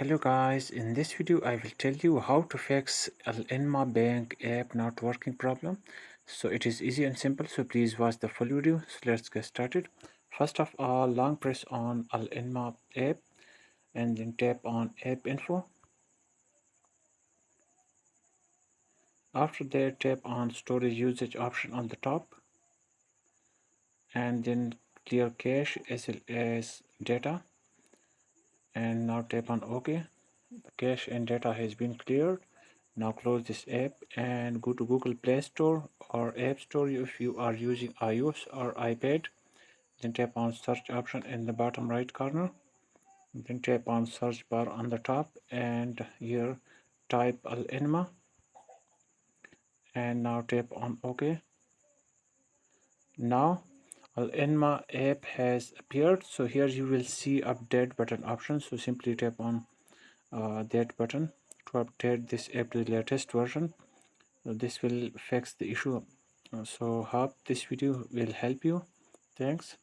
Hello guys, in this video I will tell you how to fix Alinma bank app not working problem. So it is easy and simple, so please watch the full video. So let's get started. First of all, long press on Alinma app and then tap on app info. After that, tap on storage usage option on the top and then clear cache as well as data, and now tap on OK. The cache and data has been cleared. Now close this app and go to Google Play Store or App Store if you are using iOS or iPad. Then tap on search option in the bottom right corner. Then tap on search bar on the top and here type Alinma and now tap on OK. Now Alinma app has appeared. So here you will see update button option. So simply tap on that button to update this app to the latest version. This will fix the issue. So hope this video will help you. Thanks.